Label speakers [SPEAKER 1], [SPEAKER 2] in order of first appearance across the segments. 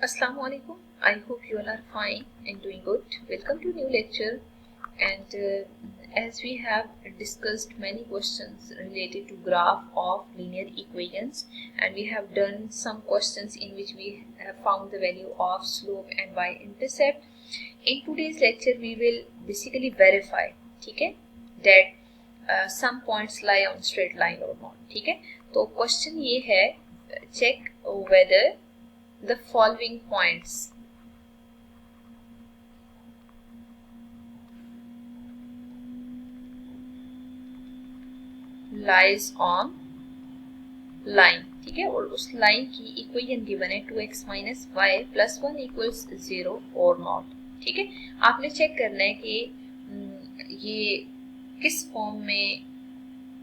[SPEAKER 1] Assalamu alaikum. I hope you all are fine and doing good. Welcome to new lecture. And as we have discussed many questions related to graph of linear equations, and we have done some questions in which we have found the value of slope and y-intercept. In today's lecture, we will basically verify, okay, that some points lie on straight line or not. ठीक है, तो question ये है, check whether the following points lies on line. ठीक है, और उस line की इक्वेशन गिवन है 2x minus y plus 1 equals 0 और नॉट. ठीक है, आपने चेक करना है कि ये किस फॉर्म में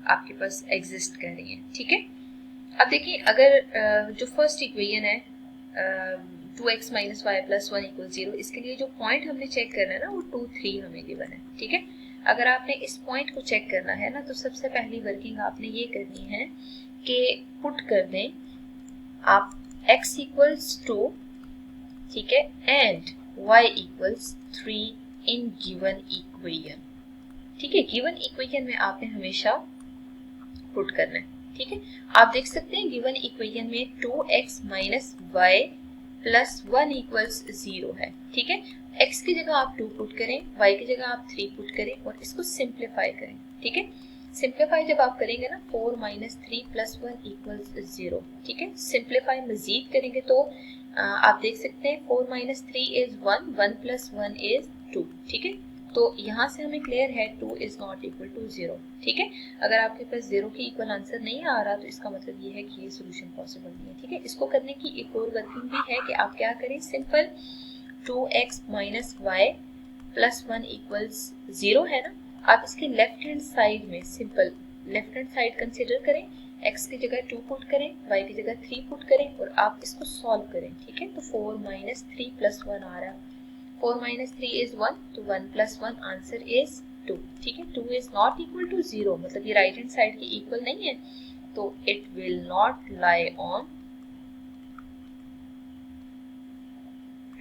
[SPEAKER 1] आपके पास एग्जिस्ट कर रही है. ठीक है, अब देखिए, अगर जो फर्स्ट इक्वेशन है 2x minus y plus 1 equal 0, इसके लिए जो पॉइंट हमने चेक करना है ना, वो 2, 3 हमें गिवन है. ठीक है, अगर आपने इस पॉइंट को चेक करना है ना, तो सबसे पहली वर्किंग आपने ये करनी है कि पुट कर दें आप x इक्वल्स 2, ठीक है, and y equals 3 in given equation. ठीक है, गिवन इक्वेशन में आपने हमेशा पुट करना है. ठीक है, आप देख सकते हैं गिवन इक्वेशन में 2x minus y plus 1 equals 0 है. ठीक है, x की जगह आप 2 पुट करें, y की जगह आप 3 पुट करें और इसको सिंप्लीफाई करें. ठीक है, सिंप्लीफाई जब आप करेंगे ना, 4 माइनस 3 प्लस 1 इक्वल्स 0. ठीक है, सिंप्लीफाई मजीद करेंगे तो आप देख सकते हैं 4 माइनस 3 इज 1, 1 प्लस 1 इज 2. ठीक है, तो यहाँ से हमें क्लियर है 2 इज नॉट इक्वल टू 0. ठीक है, अगर आपके पास 0 के इक्वल आंसर नहीं आ रहा तो इसका मतलब ये है कि ये सोल्यूशन पॉसिबल नहीं है. ठीक है, इसको करने की एक और वर्किंग भी है कि आप क्या करें, simple 2x minus y plus 1 equals 0 है ना, आप इसके लेफ्ट हैंड साइड में simple left hand side consider करें, x की जगह 2 पुट करें, y की जगह 3 पुट करें और आप इसको सॉल्व करें. ठीक है, तो 4 माइनस 3 प्लस 1 आ रहा है, 4 minus 3 is 1, तो 1 plus 1 आंसर is 2. ठीक है, 2 is not equal to 0, मतलब ये राइट हैंड साइड के इक्वल नहीं है, तो it will not lie on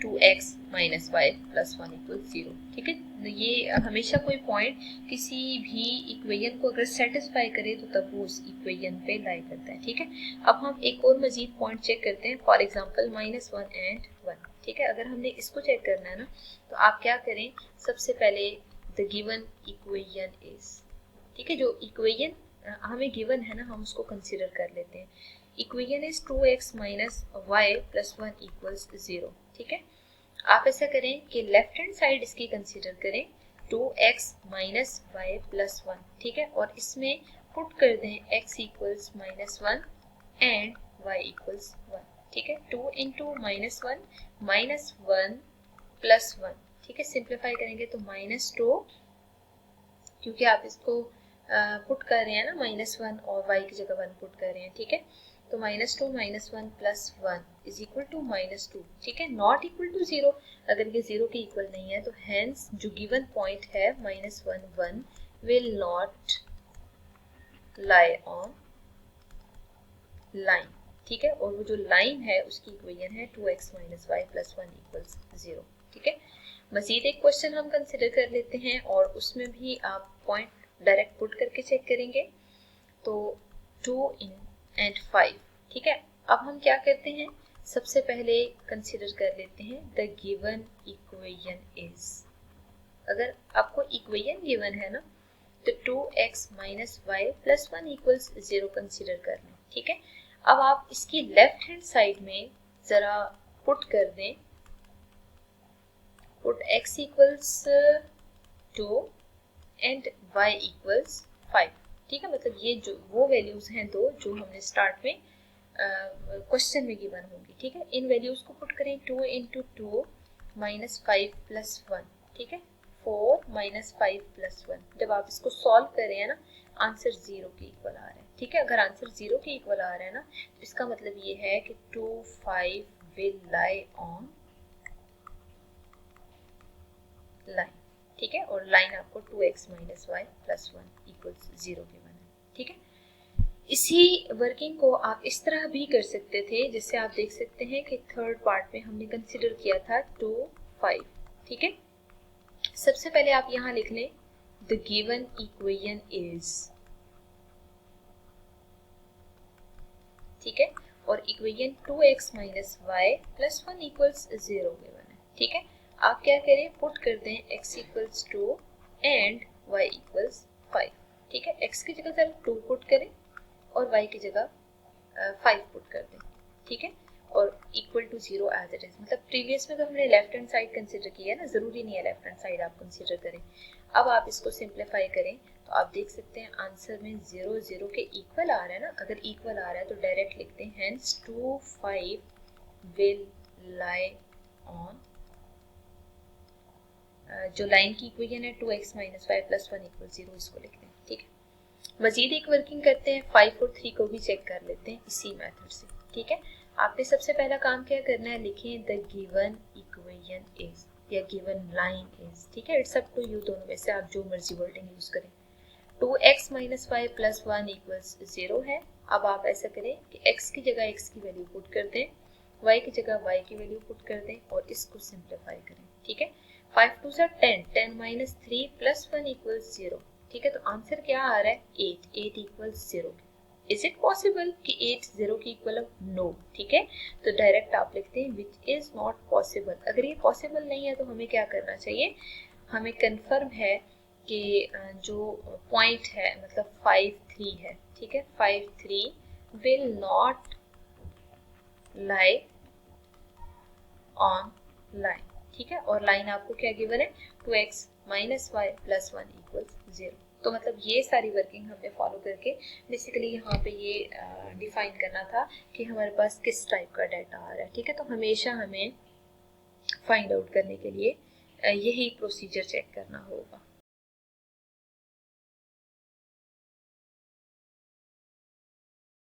[SPEAKER 1] 2x minus y plus 1 equals 0. ठीक है, ये हमेशा कोई पॉइंट किसी भी इक्वेशन को अगर सेटिस्फाई करे तो तब वो उस इक्वेशन पे लाई करता है. ठीक है, अब हम एक और मजीद पॉइंट चेक करते हैं, फॉर एग्जांपल -1 एंड 1. ठीक है, अगर हमने इसको चेक करना है ना, तो आप क्या करें, सबसे पहले द गिवन इक्वेशन इज, ठीक है, जो इक्वेशन हमें गिवन है ना, हम उसको कंसिडर कर लेते हैं. Equation is 2x minus y plus 1 equals 0. ठीक है, आप ऐसा करें कि लेफ्ट हैंड साइड इसकी कंसीडर करें 2x माइनस वाई प्लस 1. ठीक है, और इसमें पुट कर दें x equals minus 1 and y equals 1. ठीक है, 2 इंटू माइनस 1 प्लस 1. ठीक है, सिंप्लीफाई करेंगे तो -2, क्योंकि आप इसको पुट कर रहे हैं ना -1 और y की जगह 1 पुट कर रहे हैं. ठीक है, तो -2 minus 1 plus 1 is equal to -2. ठीक है, नॉट इक्वल टू 0, अगर ये 0 के इक्वल नहीं है तो हेंस जो गिवन पॉइंट है -1 1 will not lie on line. ठीक है, और वो जो लाइन है उसकी इक्वेशन है 2x minus y plus 1 equals 0. ठीक है, मजीद एक क्वेश्चन हम कंसिडर कर लेते हैं और उसमें भी आप पॉइंट डायरेक्ट पुट करके चेक करेंगे, तो 2 एंड 5. ठीक है, अब हम क्या करते हैं, सबसे पहले कंसिडर कर लेते हैं द गिवन इक्वेशन इज. अगर आपको इक्वेशन गिवन है ना, तो 2x minus y plus 1 equals 0 consider कर लें. ठीक है, अब आप इसकी लेफ्ट हैंड साइड में जरा पुट कर दें, put x equals 2 and y equals 5. ठीक है, मतलब ये जो वो वैल्यूज हैं दो जो हमने स्टार्ट में क्वेश्चन में गिवन होंगी. ठीक है, इन वैल्यूज को पुट करें, 2 इंटू 2 माइनस 5 प्लस 1. ठीक है, 4 माइनस 5 प्लस 1. जब आप इसको सॉल्व कर रहे हैं ना, आंसर 0 के इक्वल आ रहा है. ठीक है, अगर आंसर 0 के इक्वल आ रहा है ना, तो इसका मतलब ये है कि 2 5 विल लाई ऑन लाइन. ठीक है, और लाइन आपको 2x minus y plus 1 equals 0 given है. ठीक है, इसी वर्किंग को आप इस तरह भी कर सकते थे, जिससे आप देख सकते हैं कि थर्ड पार्ट में हमने कंसिडर किया था 2, 5। ठीक है, सबसे पहले आप यहां लिख लें द गिवन इक्वेशन इज, ठीक है, और equation 2x minus y plus 1 equals 0 given है। ठीक है, आप क्या करें, पुट कर दें x equals 2 and y equals 5। ठीक है, x की जगह सिर्फ 2 पुट करें और y की जगह 5 पुट कर दें। ठीक है, और equal to 0 as it is, मतलब प्रीवियस में तो हमने लेफ्ट हैंड साइड कंसिडर किया है ना, जरूरी नहीं है लेफ्ट हैंड साइड आप कंसिडर करें। अब आप इसको सिंप्लीफाई करें तो आप देख सकते हैं आंसर में 0 0 के इक्वल आ रहा है ना। अगर इक्वल आ रहा है तो डायरेक्ट लिखते हैं हेंस 2, 5 विल लाई ऑन, जो लाइन की इक्वेशन है 2x minus y plus 1 equal 0, इसको लिखते हैं। ठीक है, मजीद एक वर्किंग करते हैं, 5 और 3 को भी चेक कर लेते हैं इसी मेथड से। ठीक है, आपने सबसे पहला काम क्या करना है, लिखें द गिवन इक्वेशन इज या गिवन लाइन इज। ठीक है, इट्स अप टू यू, दोनों में से आप जो मर्जी वर्डिंग यूज करें। 2x minus y plus 1 equals 0 है। अब आप ऐसा करें कि x की जगह x की वैल्यू पुट कर दें, y की जगह y की वैल्यू पुट कर दें और इसको सिंप्लीफाई करें। ठीक है, 5 2 10, 10 माइनस 3 प्लस 1 इक्वल्स 0। ठीक है, तो आंसर क्या आ रहा है, 8, 8 इक्वल्स 0। इज इट पॉसिबल कि 8 0 की इक्वल हो? नो। ठीक है, तो डायरेक्ट आप लिखते हैं विच इज नॉट पॉसिबल। अगर ये पॉसिबल नहीं है तो हमें क्या करना चाहिए, हमें कंफर्म है कि जो पॉइंट है मतलब 5 3 है। ठीक है, 5 3 will not lie on line. ठीक है, और लाइन आपको क्या गिवन है, 2x minus y plus 1 equals 0। तो मतलब ये सारी वर्किंग हमने फॉलो करके बेसिकली यहाँ पे ये डिफाइन करना था कि हमारे पास किस टाइप का डाटा आ रहा है। ठीक है, तो हमेशा हमें फाइंड आउट करने के लिए यही प्रोसीजर चेक करना होगा।